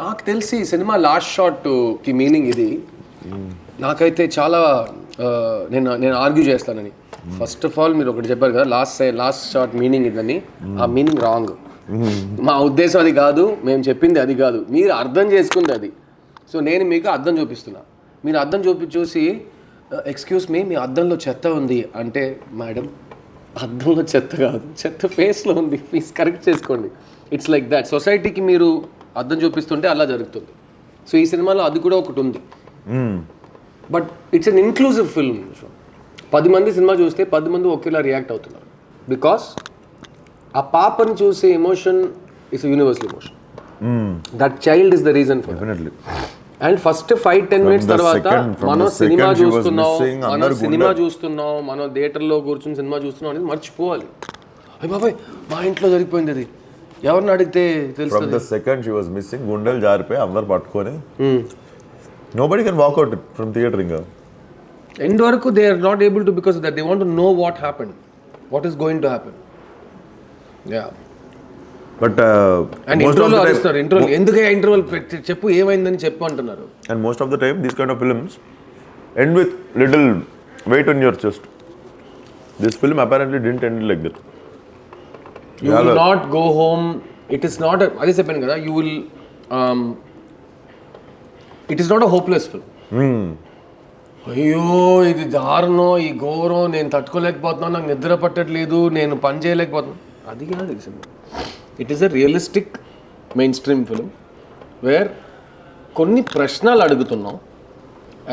నాకు తెలిసి సినిమా లాస్ట్ షాట్కి మీనింగ్ ఇది. నాకైతే చాలా నేను ఆర్గ్యూ చేస్తానని. ఫస్ట్ ఆఫ్ ఆల్ మీరు ఒకటి చెప్పారు కదా, లాస్ట్ షాట్ మీనింగ్ ఇదని. ఆ మీనింగ్ రాంగ్. మా ఉద్దేశం అది కాదు, మేము చెప్పింది అది కాదు, మీరు అర్థం చేసుకుంది అది. సో నేను మీకు అద్దం చూపిస్తున్నా, మీరు అద్దం చూసి ఎక్స్క్యూజ్ మీ అద్దంలో చెత్త ఉంది అంటే, మేడం అద్దంలో చెత్త కాదు, చెత్త ఫేస్లో ఉంది, ప్లీజ్ కరెక్ట్ చేసుకోండి. It's like that. సొసైటీకి మీరు అద్దం చూపిస్తుంటే అలా జరుగుతుంది. సో ఈ సినిమాలో అది కూడా ఒకటి ఉంది. But it's an inclusive film. 10 మంది సినిమా చూస్తే 10 మంది ఒకేలా రియాక్ట్ అవుతున్నారు. బికాస్ ఆ పాపని చూసే emotion is universal emotion. That child is the reason for definitely. And first 5-10 minutes తర్వాత మనం సినిమా చూస్తున్నాం, మనం థియేటర్లో కూర్చొని సినిమా చూస్తున్నాం అనేది మర్చిపోవాలి. అయ్య బాబాయ్ మా ఇంట్లో జరిగిపోయింది అది, ఎవరిని అడిగితే తెలుస్తుంది. From the second she was missing, గుండెలు జారిపోయి అందరు పట్టుకొని nobody can walk out from theater ఇంకా. ఎండ్ వరకు they are not able to, because that they want to know what happened, what is going to happen. Yeah. But and ఇంట్రోలో అరుస్తారు, ఇంట్రోలో ఎందుకే interval చెప్పు ఏమైందని చెప్పు అంటున్నారు. And most of the time these kind of films end with little weight on your chest. This film apparently didn't end like that. You will not go home. It is not a, అదే చెప్పాను కదా, you will it is not a hopeless film. అయ్యో ఇది దారుణం, ఈ ఘోరం, నేను తట్టుకోలేకపోతున్నాను, నాకు నిద్ర పట్టట్లేదు, నేను పని చేయలేకపోతున్నాను, అది కాదు ఈ cinema. It is a realistic main stream film where కొన్ని ప్రశ్నలు అడుగుతున్నాం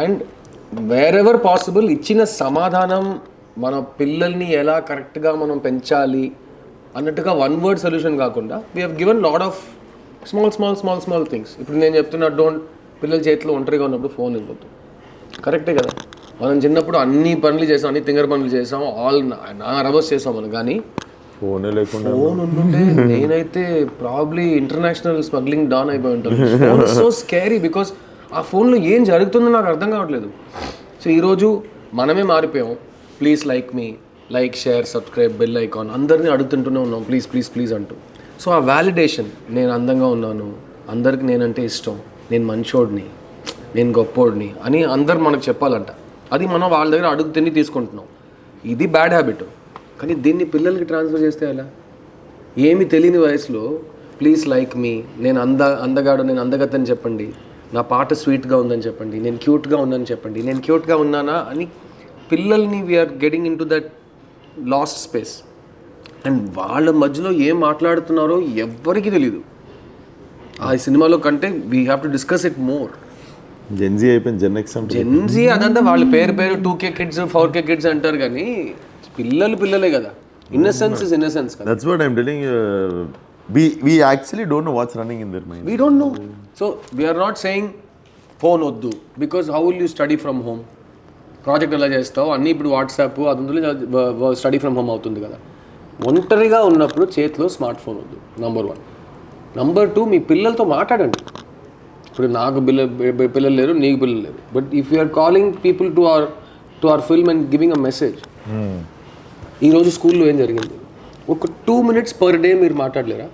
అండ్ వేర్ ఎవర్ పాసిబుల్ ఇచ్చిన సమాధానం మన పిల్లల్ని ఎలా కరెక్ట్గా మనం పెంచాలి అన్నట్టుగా వన్ వర్డ్ సొల్యూషన్ కాకుండా we have given lot of small things. ఇప్పుడు నేను చెప్తున్నా, పిల్లల చేతిలో ఒంటరిగా ఉన్నప్పుడు ఫోన్ ఇవ్వద్దు, కరెక్టే కదా. మనం చిన్నప్పుడు అన్ని పనులు చేసాం, అన్ని తింగర పనులు చేసాం, నా రవర్స్ చేసాం మనం, కానీ ఫోన్ లేకుండా ఫోన్ ఉంటుంటే నేనైతే ప్రాబ్లీ ఇంటర్నేషనల్ స్మగ్లింగ్ డాన్ అయిపోయి ఉంటాను. ఫోన్ సో స్కేరీ బికాస్ ఆ ఫోన్లో ఏం జరుగుతుందో నాకు అర్థం కావట్లేదు. సో ఈరోజు మనమే మారిపోయాం. Please like me, like, share, subscribe, bell icon, అందరినీ అడుగుతుంటూనే ఉన్నాం ప్లీజ్ అంటూ. సో ఆ వ్యాలిడేషన్, నేను అందంగా ఉన్నాను, అందరికి నేనంటే ఇష్టం, నేను మంచోడిని, నేను గొప్పోడిని అని అందరు మనకు చెప్పాలంట. అది మనం వాళ్ళ దగ్గర అడుగు తిని తీసుకుంటున్నాం. ఇది బ్యాడ్ హ్యాబిట్. కానీ దీన్ని పిల్లలకి ట్రాన్స్ఫర్ చేస్తే ఎలా? ఏమి తెలియని వయసులో ప్లీజ్ లైక్ మీ, నేను అందగాడు, నేను అందగత్తని చెప్పండి, నా పాట స్వీట్గా ఉందని చెప్పండి, నేను క్యూట్గా ఉందని చెప్పండి, నేను క్యూట్గా ఉన్నానా అని పిల్లల్ని we're getting into that lost space. And వాళ్ళ మధ్యలో ఏం మాట్లాడుతున్నారో ఎవ్వరికీ తెలీదు. ఆ సినిమాలో కంటే we have to discuss it more. Gen Z అయిపోయింది, జెన్జీ అదంతా వాళ్ళ పేరు 2K కిడ్స్ 4K కిడ్స్ అంటారు, కానీ పిల్లలే కదా. ఇన్నసెన్స్ ఇస్ ఇన్నసెన్స్ కదా. That's what I am telling. We actually don't know what's running in their mind. We don't know. So we are not saying phone వద్దు, because how will you study from home? Project ఎలా చేస్తావు అన్నీ ఇప్పుడు WhatsApp అది study from home అవుతుంది కదా. ఒంటరిగా ఉన్నప్పుడు చేతిలో స్మార్ట్ ఫోన్ వద్దు, నంబర్ 1. నంబర్ 2, మీ పిల్లలతో మాట్లాడండి. ఇప్పుడు నాకు పిల్లలు లేరు, నీకు పిల్లలు లేరు, but if you are calling people to our film and giving a message, ఈరోజు స్కూల్లో ఏం జరిగింది, ఒక 2 minutes పర్ డే మీరు మాట్లాడలేరా?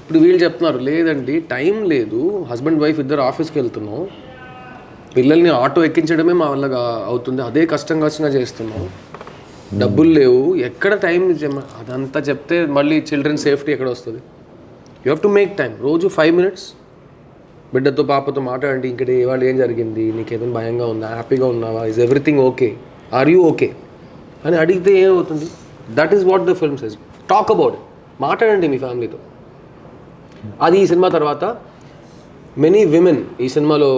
ఇప్పుడు వీళ్ళు చెప్తున్నారు లేదండి టైం లేదు, హస్బెండ్ వైఫ్ ఇద్దరు ఆఫీస్కి వెళ్తున్నాం, పిల్లల్ని ఆటో ఎక్కించడమే మా వల్ల అవుతుంది, అదే కష్టంగా చేస్తున్నాం, డబ్బులు లేవు, ఎక్కడ టైం, అదంతా చెప్తే మళ్ళీ చిల్డ్రన్ సేఫ్టీ ఎక్కడ వస్తుంది? You have to make time. రోజు 5 minutes బిడ్డతో పాపతో మాట్లాడండి. ఇక్కడ ఇవాళ ఏం జరిగింది, నీకు ఏదైనా భయంగా ఉందా, హ్యాపీగా ఉన్నావా, is everything okay, are you okay అని అడిగితే ఏమవుతుంది? That is what the film says. Talk about it, మాట్లాడండి మీ ఫ్యామిలీతో. అది ఈ సినిమా తర్వాత మెనీ విమెన్, ఈ సినిమాలో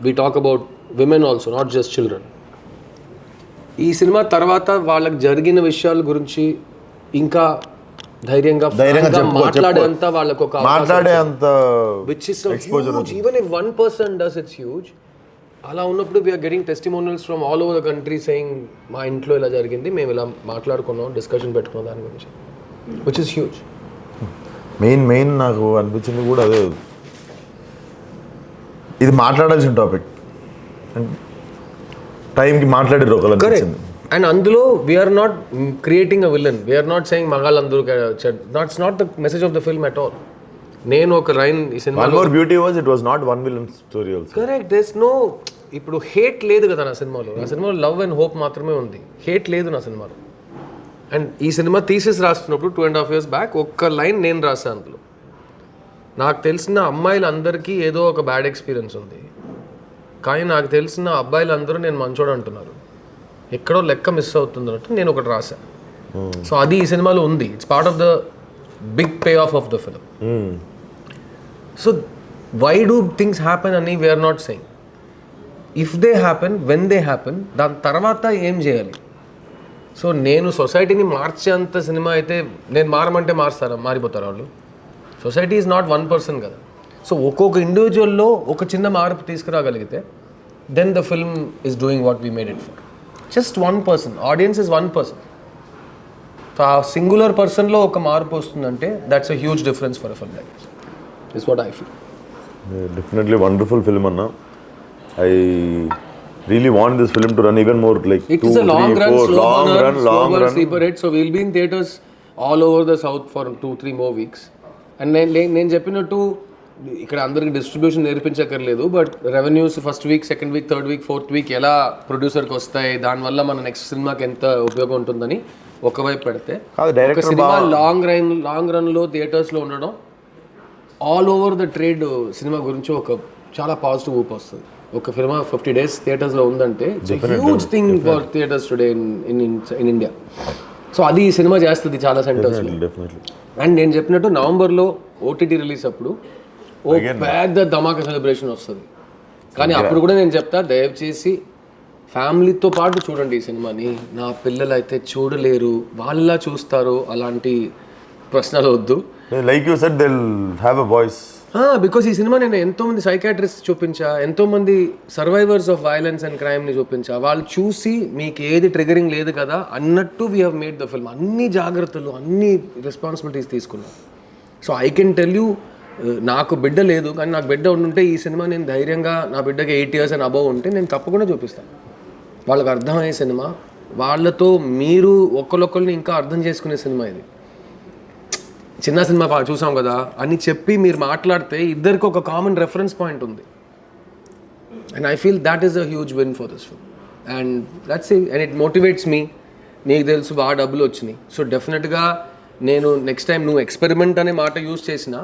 we talk about women also, not just children. ఈ సినిమా తర్వాత వాళ్ళకి జరిగిన విషయాల గురించి ఇంకా ధైర్యంగా మాట్లాడేంత వాళ్ళకు ఒక మాట్లాడేంత, which is so huge. Even if one person does, it's huge. అలా ఉన్నప్పుడు we're getting testimonials from all over the country saying మా ఇంట్లో ఇలా జరిగింది, మేము ఇలా మాట్లాడుకున్నాం, డిస్కషన్ పెట్టుకున్నాం దాని గురించి, విచ్ ఇస్ హ్యూజ్. మెయిన్ నాకు అనిపించింది కూడా అదే, ఇది మాట్లాడాల్సిన టాపిక్, టైంకి మాట్లాడారు ఒకళ్ళు. కరెక్ట్. అండ్ అందులో we are not creating a villain, we are not saying మగాళ్ళందరూ, that's not the message of the film at all. నేను ఒక రైన్ ఈ సినిమాలో, one more beauty was it was not one villain story also. Correct. There's no, ఇప్పుడు hate లేదు కదా నా సినిమాలో. నా సినిమాలో లవ్ అండ్ హోప్ మాత్రమే ఉంది, హేట్ లేదు నా సినిమాలో. అండ్ ఈ సినిమా థీసిస్ రాస్తున్నప్పుడు 2.5 years బ్యాక్ ఒక్క లైన్ నేను రాశాను అందులో, నాకు తెలిసిన అమ్మాయిలందరికీ ఏదో ఒక బ్యాడ్ ఎక్స్పీరియన్స్ ఉంది, కానీ నాకు తెలిసిన అబ్బాయిలందరూ నేను మంచోడు అంటున్నారు, ఎక్కడో లెక్క మిస్ అవుతుంది అన్నట్టు నేను ఒకటి రాశాను. సో అది ఈ సినిమాలో ఉంది. It's part of the big pay off the film. So why do things happen అని we're not saying. If they happen, when they happen, దాని తర్వాత ఏం చేయాలి? సో నేను సొసైటీని మార్చేంత సినిమా అయితే, నేను మారమంటే మారిపోతారు వాళ్ళు. Society is not one person కదా. సో ఒక్కొక్క ఇండివిజువల్లో ఒక చిన్న మార్పు తీసుకురాగలిగితే, then the film is doing what we made it for. Just 1 person, audience is 1 person. So ఆ సింగులర్ పర్సన్లో ఒక మార్పు వస్తుందంటే that's a huge difference for a film like this. Is what I feel. Definitely wonderful film, Anna. I really want this film to run even more, like it 2, is a 3, long 4, run, long run sleeper hit. So we'll be in theaters all over the south for 2-3 more weeks. And నేను చెప్పినట్టు ఇక్కడ అందరికి distribution నేర్పించక్కర్లేదు, but revenues first week, second week, third week, fourth week ఎలా ప్రొడ్యూసర్కి వస్తాయి, దానివల్ల మన నెక్స్ట్ సినిమాకి ఎంత ఉపయోగం ఉంటుందని ఒకవైపు పెడితే, ఒక సినిమా లాంగ్ రన్లో థియేటర్స్లో ఉండడం all over the trade cinema గురించి ఒక చాలా పాజిటివ్ ఊపు వస్తుంది. ఒక సినిమా 50 days థియేటర్స్లో ఉందంటే huge thing for theatres today in India. So అది ఈ సినిమా చేస్తుంది చాలా సెంటర్స్లో. అండ్ నేను చెప్పినట్టు నవంబర్లో ఓటీటీ రిలీజ్ అప్పుడు ఓ పెద్ద ధమాకా సెలబ్రేషన్ వస్తుంది. కానీ అప్పుడు కూడా నేను చెప్తా, దయచేసి ఫ్యామిలీతో పాటు చూడండి ఈ సినిమాని. నా పిల్లలు అయితే చూడలేరు, వాళ్ళ చూస్తారు, అలాంటి ప్రశ్నలు వద్దు. Like you said, they'll have a voice. Because ఈ సినిమా నేను ఎంతోమంది సైకాట్రిస్ట్ చూపించా, ఎంతోమంది సర్వైవర్స్ ఆఫ్ వైలెన్స్ అండ్ క్రైమ్ని చూపించా. వాళ్ళు చూసి మీకు ఏది ట్రిగరింగ్ లేదు కదా అన్నట్టు we have made the film. అన్ని జాగ్రత్తలు, అన్ని రెస్పాన్సిబిలిటీస్ తీసుకున్నాం. So I can tell you, నాకు బిడ్డ లేదు, కానీ నాకు బిడ్డ ఉంటే ఈ సినిమా నేను ధైర్యంగా, నా బిడ్డకి 8 years and above ఉంటే నేను తప్పకుండా చూపిస్తాను. వాళ్ళకి అర్థమయ్యే సినిమా, వాళ్ళతో మీరు ఒకరిని ఇంకా అర్థం చేసుకునే సినిమా ఇది. చిన్న సినిమా చూసాం కదా అని చెప్పి మీరు మాట్లాడితే ఇద్దరికి ఒక కామన్ రెఫరెన్స్ పాయింట్ ఉంది. And I feel that is a huge win for this film. And that's and it motivates me. నీకు తెలుసు బాగా డబ్బులు వచ్చినాయి, సో డెఫినెట్గా నేను నెక్స్ట్ టైం నువ్వు ఎక్స్పెరిమెంట్ అనే మాట యూజ్ చేసినా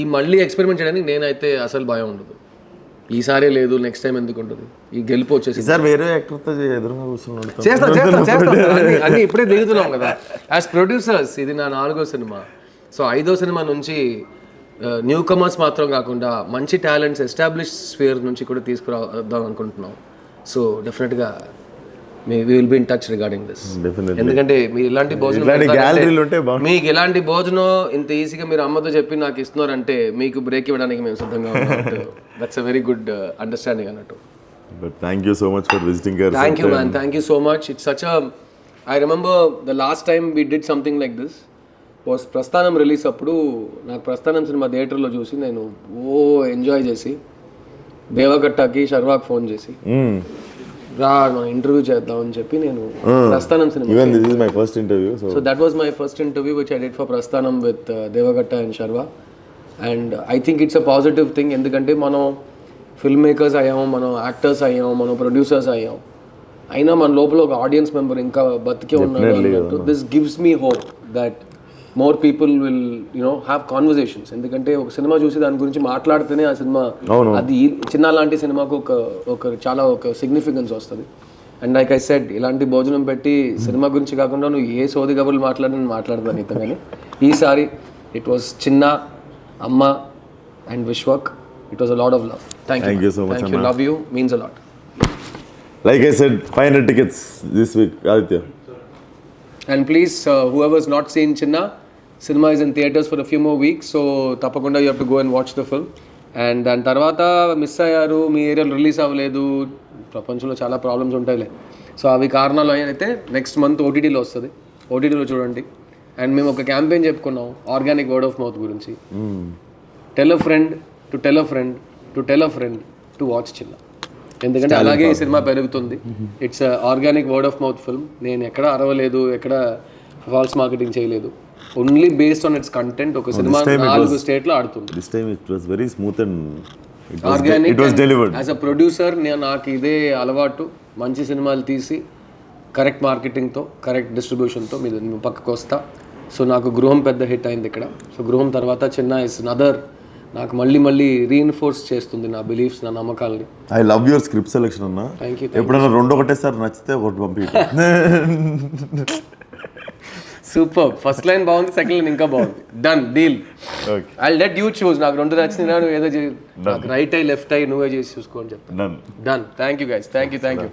ఈ మళ్ళీ ఎక్స్పెరిమెంట్ చేయడానికి నేనైతే అసలు భయం ఉండదు. ఈసారి లేదు, నెక్స్ట్ టైం ఎందుకు ఉంటుంది, ఈ గెలుపు వచ్చేసి సార్ వేరే యాక్టర్తో ఎదురుగా కూర్చున్నాడు. చేస్తాం అన్నీ ఇప్పుడే దిగుతున్నాం కదా యాజ్ ప్రొడ్యూసర్స్. ఇది నా 4వ సినిమా. సో 5వ సినిమా నుంచి న్యూ కమర్స్ మాత్రం కాకుండా మంచి టాలెంట్స్ ఎస్టాబ్లిష్ స్ఫియర్ నుంచి కూడా తీసుకురావద్దాం అనుకుంటున్నాం. సో డెఫినెట్గా we will be in touch regarding this. ఎందుకంటే మీరు ఇలాంటి భోజనం మీకు ఇలాంటి భోజనం ఇంత ఈజీగా మీరు అమ్మతో చెప్పి నాకు ఇస్తున్నారంటే మీకు బ్రేక్ ఇవ్వడానికి మేము సిద్ధంగా ఉన్నాం. That's a very good understanding అన్నట్టు. But thank you so much for visiting us. Thank you, man. Thank you so much. It's such a... I remember the last time we did something like this was ప్రస్థానం release అప్పుడు. నాకు ప్రస్థానం cinema థియేటర్లో చూసి నేను enjoy చేసి దేవగట్టకి శర్వాకి phone చేసి రా మనం ఇంటర్వ్యూ చేద్దాం అని చెప్పి నేను ప్రస్థానం cinema. Even this is my first interview. So that was my first interview which I did for Prasthanam with Deva Katta and Sharwa. And I think it's a positive thing. ఎందుకంటే మనం ఫిల్మ్ మేకర్స్ అయ్యాము, మనం యాక్టర్స్ అయ్యాము, మనం ప్రొడ్యూసర్స్ అయ్యాము, అయినా మన లోపల ఒక ఆడియన్స్ మెంబర్ ఇంకా బతికే ఉన్నాడు అన్నట్టు. This gives me hope that more people will have conversations. ఎందుకంటే ఒక సినిమా చూసి దాని గురించి మాట్లాడితేనే ఆ సినిమా అది చిన్న లాంటి సినిమాకు ఒక చాలా ఒక సిగ్నిఫికెన్స్ వస్తుంది. అండ్ లైక్ ఐ సెడ్, ఇలాంటి భోజనం పెట్టి సినిమా గురించి కాకుండా నువ్వు ఏ సోది కబుర్లు మాట్లాడని మాట్లాడతాను నీతో. కానీ ఈసారి ఇట్ వాస్ చిన్న, అమ్మ and Vishwak. It was a lot of love. Thank you so much. Thank you. Love you. Means a lot. Like I said, 500 tickets this week, Aditya. And please, whoever's not seen Chinna, cinema is in theaters for a few more weeks. So, tapakunda you have to go and watch the film. And then tarvata miss ayyaru, మీ ఏరియాలో release అవ్వలేదు, ప్రపంచంలో చాలా problems ఉంటాయిలే. So అవి కారణాలు అయితే next month ఓటీటీలో వస్తుంది. ఓటీటీలో చూడండి. అండ్ మేము ఒక క్యాంపెయిన్ చెప్పుకున్నాం ఆర్గానిక్ వర్డ్ ఆఫ్ మౌత్ గురించి. Tell a friend to tell a friend to tell a friend to watch చిన్న. ఎందుకంటే అలాగే ఈ సినిమా పెరుగుతుంది. It's organic word of mouth film. నేను ఎక్కడ అరవలేదు, ఎక్కడ ఫాల్స్ మార్కెటింగ్ చేయలేదు. Only based on it's content ఒక సినిమా 4 స్టేట్లో ఆడుతుంది. This time it was very smooth and organic. it was delivered. As a producer నాకు ఇదే అలవాటు. మంచి సినిమాలు తీసి కరెక్ట్ మార్కెటింగ్తో కరెక్ట్ డిస్ట్రిబ్యూషన్తో మీరు పక్కకు వస్తా. సో నాకు గృహం పెద్ద హిట్ అయింది ఇక్కడ. సో గృహం తర్వాత చిన్న ఇస్ నదర్ నాకు మళ్ళీ రీఇన్ఫోర్స్ చేస్తుంది నా బిలీఫ్స్, నా నమ్మకాలని. I love your script selection అన్న. Thank you. ఎప్పుడైనా 2 ఒకటేసారి నచ్చితే ఒకటి పంపి. సూపర్. ఫస్ట్ లైన్ బాగుంది, సెకండ్ లైన్ ఇంకా బాగుంది. Done deal. I let you చూస్. నాకు 2 నచ్చింది, నువ్వు ఏదో నాకు రైట్ ఐ లెఫ్ట్ ఐ నువ్వే చేసి చూసుకో అని చెప్తాను. Done. Thank you guys. Thank you.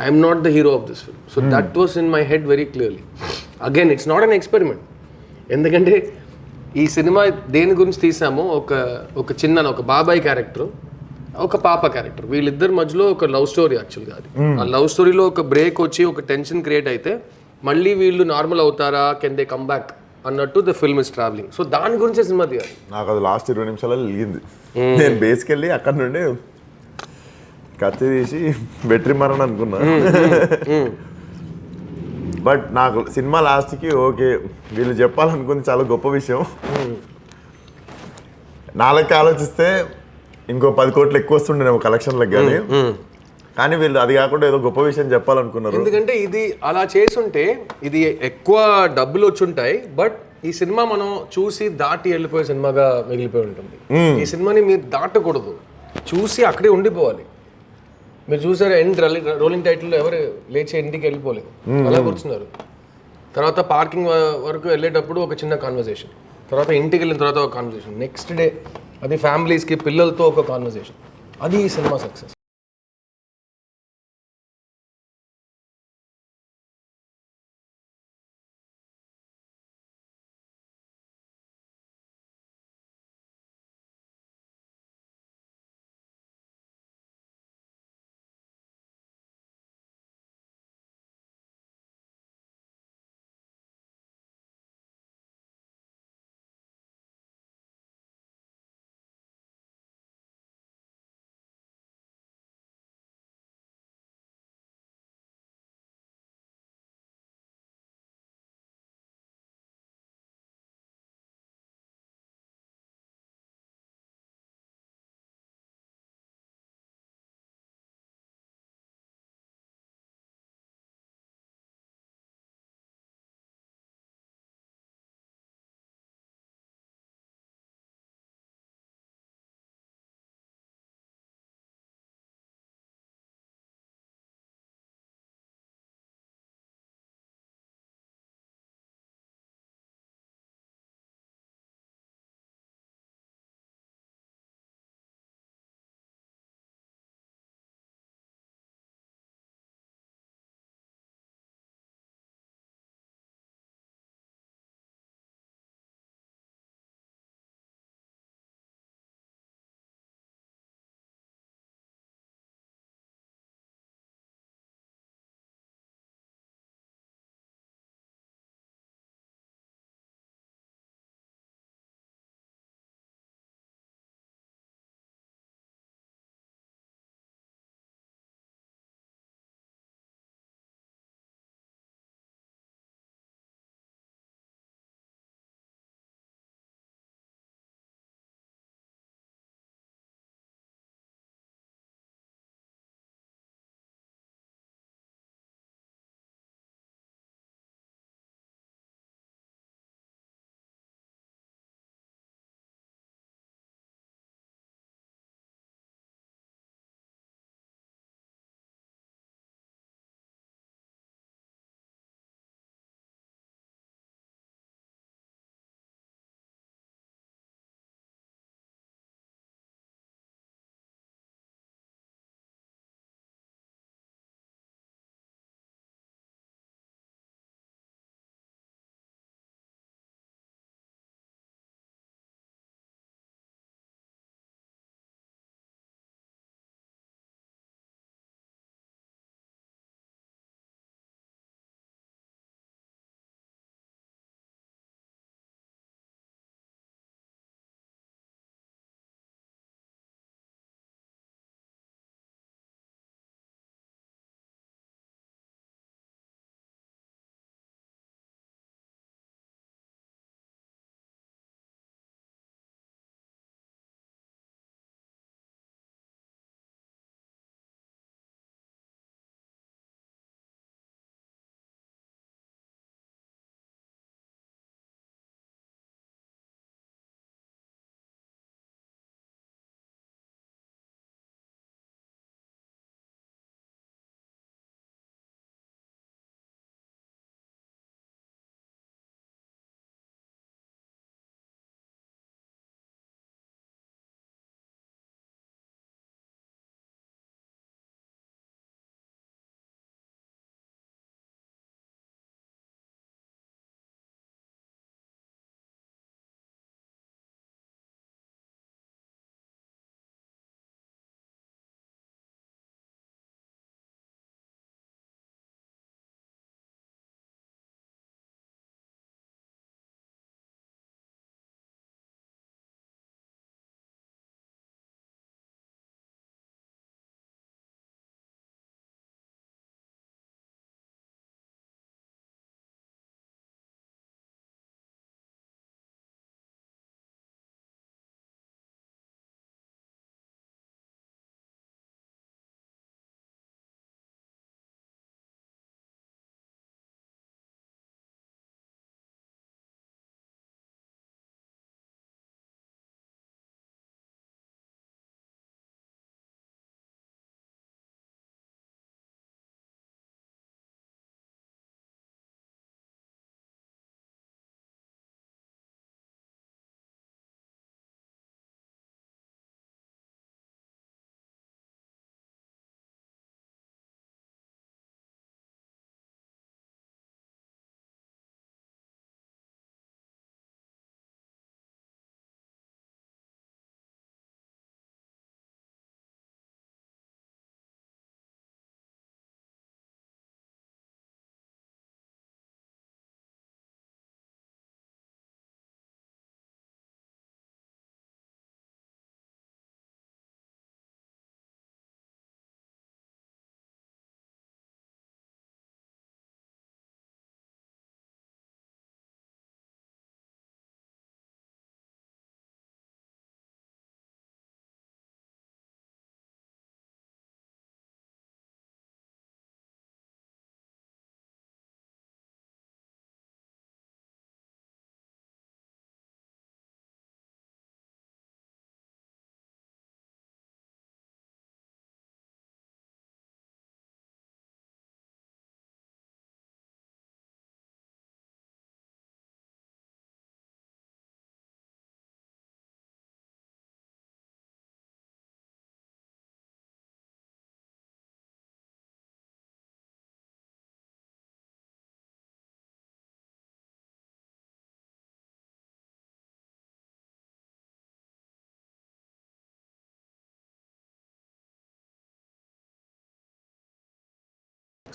I'm not the hero of this film. So that was in my head very clearly. Again it's not an experiment. ఎందుకంటే ఈ సినిమా దేని గురించి తీసామో ఒక చిన్న ఒక బాబాయ్ క్యారెక్టర్, ఒక పాప క్యారెక్టర్, వీళ్ళిద్దరి మధ్యలో ఒక లవ్ స్టోరీ యాక్చువల్గా అది. ఆ లవ్ స్టోరీలో ఒక బ్రేక్ వచ్చి ఒక టెన్షన్ క్రియేట్ అయితే మళ్ళీ వీళ్ళు నార్మల్ అవుతారా, కెన్ దే కమ్ బ్యాక్ అన్నట్టు the film is travelling. So దాని గురించే సినిమా తీయాలి. నాకు అది లాస్ట్ 20 నిమిషాలలో వెలిగింది. నేను బేసికెళ్ళి అక్కడ నుండి కత్తి తీసి వెట్రిమారని అనుకున్నా. బట్ నాకు సినిమా లాస్ట్కి ఓకే వీళ్ళు చెప్పాలనుకుంది చాలా గొప్ప విషయం. నాలుగు ఆలోచిస్తే ఇంకో 10 కోట్లు ఎక్కువ వస్తుండేమో కలెక్షన్లకు, కానీ వీళ్ళు అది కాకుండా ఏదో గొప్ప విషయం చెప్పాలనుకున్నారు. ఎందుకంటే ఇది అలా చేసుంటే ఇది ఎక్కువ డబ్బులు వచ్చుంటాయి, బట్ ఈ సినిమా మనం చూసి దాటి వెళ్ళిపోయే సినిమాగా మిగిలిపోయి ఉంటుంది. ఈ సినిమాని మీరు దాటకూడదు, చూసి అక్కడే ఉండిపోవాలి. మీరు చూసారు ఎండ్ రోలింగ్ టైటిల్ ఎవరు లేచి ఇంటికి వెళ్ళిపోలేదు, అలా కూర్చున్నారు. తర్వాత పార్కింగ్ వరకు వెళ్ళేటప్పుడు ఒక చిన్న కాన్వర్సేషన్, తర్వాత ఇంటికి వెళ్ళిన తర్వాత ఒక కాన్వర్సేషన్, నెక్స్ట్ డే అది ఫ్యామిలీస్కి పిల్లలతో ఒక కాన్వర్సేషన్. అది ఈ సినిమా సక్సెస్.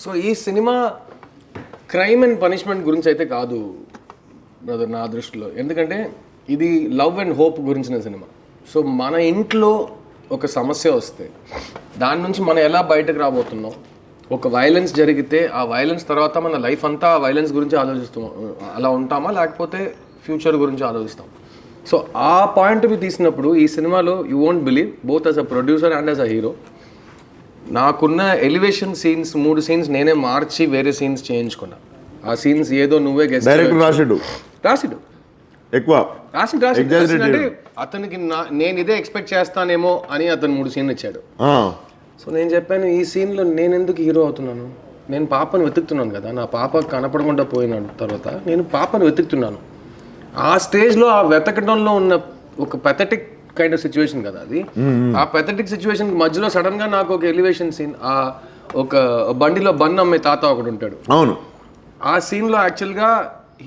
సో ఈ సినిమా క్రైమ్ అండ్ పనిష్మెంట్ గురించి అయితే కాదు బ్రదర్ నా దృష్టిలో. ఎందుకంటే ఇది లవ్ అండ్ హోప్ గురించిన సినిమా. సో మన ఇంట్లో ఒక సమస్య వస్తే దాని నుంచి మనం ఎలా బయటకు రాబోతున్నాం, ఒక వైలెన్స్ జరిగితే ఆ వైలెన్స్ తర్వాత మన లైఫ్ అంతా ఆ వైలెన్స్ గురించి ఆలోచిస్తాం, అలా ఉంటామా లేకపోతే ఫ్యూచర్ గురించి ఆలోచిస్తాం. సో ఆ పాయింట్ వ్యూ తీసినప్పుడు ఈ సినిమాలో you won't believe both as a producer and as a hero నాకున్న ఎలివేషన్ సీన్స్ 3 సీన్స్ నేనే మార్చి వేరే సీన్స్ చేయించుకున్నా. ఆ సీన్స్ ఏదో నువ్వే గెస్ట్ రాసిడు ఎక్కువ అంటే అతనికి నేను ఇదే ఎక్స్పెక్ట్ చేస్తానేమో అని అతను 3 సీన్లు ఇచ్చాడు. సో నేను చెప్పాను ఈ సీన్లో నేను ఎందుకు హీరో అవుతున్నాను, నేను పాపను వెతుకుతున్నాను కదా, నా పాప కనపడకుండా పోయిన తర్వాత నేను పాపను వెతుకుతున్నాను. ఆ స్టేజ్లో ఆ వెతకడంలో ఉన్న ఒక పెథటిక్ కైండ్ ఆఫ్ సిచ్యువేషన్ కదా అది. ఆ పెథటిక్ సిచ్యువేషన్ మధ్యలో సడన్ గా నాకు ఒక ఎలివేషన్ సీన్, ఆ ఒక బండిలో బన్ అమ్మే తాత ఒకడు ఉంటాడు. అవును, ఆ సీన్లో యాక్చువల్గా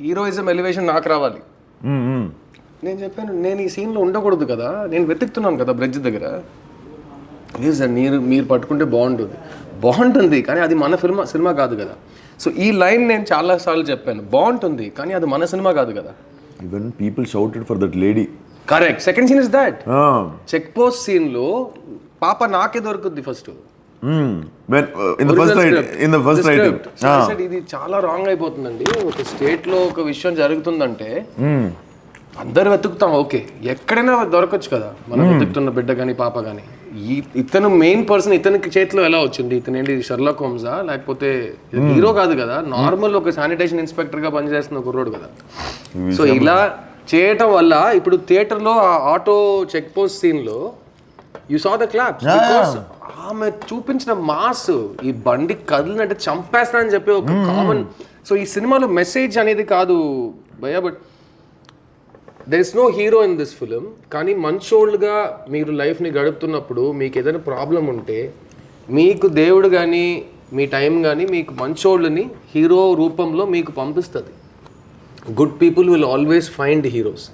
హీరోయిజం ఎలివేషన్ నాకు రావాలి. నేను చెప్పాను నేను ఈ సీన్లో ఉండకూడదు కదా, నేను వెతుకుతున్నాను కదా బ్రిడ్జ్ దగ్గర. లేదు సార్ మీరు పట్టుకుంటే బాగుంటుంది కానీ అది మన సినిమా కాదు కదా. సో ఈ లైన్ నేను చాలాసార్లు చెప్పాను, బాగుంటుంది కానీ అది మన సినిమా కాదు కదా. Even people shouted for that lady. Correct. Second scene is that check post scene లో పాప నాకే దొరుకుద్ది ఫస్ట్. ఇది చాలా రాంగ్ అయిపోతుందండి. ఒక స్టేట్ లో ఒక విషయం జరుగుతుందంటే అందరు వెతుకుతాం, ఓకే ఎక్కడైనా దొరకచ్చు కదా మనం వెతుకుతున్న బిడ్డ కానీ పాప కానీ. ఇతను మెయిన్ పర్సన్, ఇతనికి చేతిలో ఎలా వచ్చింది? ఇతను ఏంటి షెర్లాక్ హోమ్సా లేకపోతే హీరో కాదు కదా, నార్మల్ ఒక శానిటేషన్ ఇన్స్పెక్టర్ గా పనిచేస్తున్న కుర్రోడు కదా. సో ఇలా చేయటం వల్ల ఇప్పుడు థియేటర్లో ఆ ఆటో చెక్ పోస్ట్ సీన్లో you saw the claps because ఆమె చూపించిన మాస్, ఈ బండి కదిలినట్టు చంపేస్తానని చెప్పి ఒక కామన్. సో ఈ సినిమాలో మెసేజ్ అనేది కాదు భయ్యా, but there is no hero in this film. కానీ మంచోళ్ళుగా మీరు లైఫ్ని గడుపుతున్నప్పుడు మీకు ఏదైనా ప్రాబ్లం ఉంటే మీకు దేవుడు కానీ మీ టైం కానీ మీకు మంచోళ్ళని హీరో రూపంలో మీకు పంపిస్తుంది. Good people will always find heroes.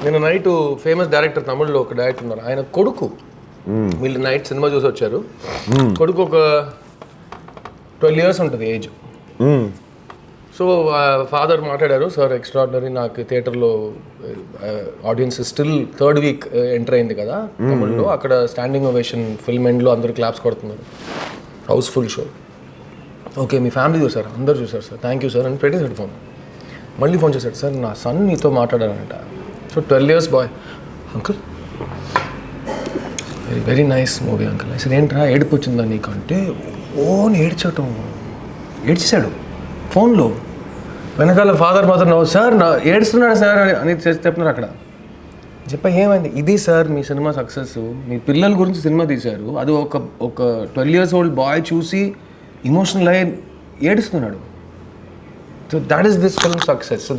నేను నైట్ ఫేమస్ డైరెక్టర్ తమిళ్లో ఒక డైరెక్టర్ ఉన్నారు, ఆయన కొడుకు వీళ్ళు నైట్ సినిమా చూసి వచ్చారు. కొడుకు ఒక 12 years ఉంటుంది ఏజ్. సో ఫాదర్ మాట్లాడారు, సార్ ఎక్స్ట్రాడినరీ, నాకు థియేటర్లో audience still third week enter అయింది కదా తమిళ్లో, అక్కడ స్టాండింగ్ ఓవేషన్ ఫిల్మ్ ఎండ్లో అందరూ క్లాప్స్ కొడుతున్నారు, హౌస్ఫుల్ షో. ఓకే మీ ఫ్యామిలీ చూసారు, అందరూ చూసారు సార్, థ్యాంక్ యూ సార్ అని పెట్టేసాడు ఫోన్. మళ్ళీ ఫోన్ చేశాడు, సార్ నా సన్ నీతో మాట్లాడారంట. So 12 years boy, uncle very very nice movie uncle. అసలు ఏంట్రా ఏడుపు వచ్చిందా నీకు అంటే, ఓన్ ఏడ్చేశాడు ఫోన్లో. వెనకాల ఫాదర్ మాత్రం నవ్వు, సార్ నా ఏడుస్తున్నాడు సార్ అని చెప్తున్నారు అక్కడ. ఏమైంది, ఇది సార్ మీ సినిమా సక్సెస్, మీ పిల్లల గురించి సినిమా తీశారు, అది ఒక 12 years old బాయ్ చూసి ఎమోషనల్ అయ్యి ఏడుస్తున్నాడు. So that is this film success. So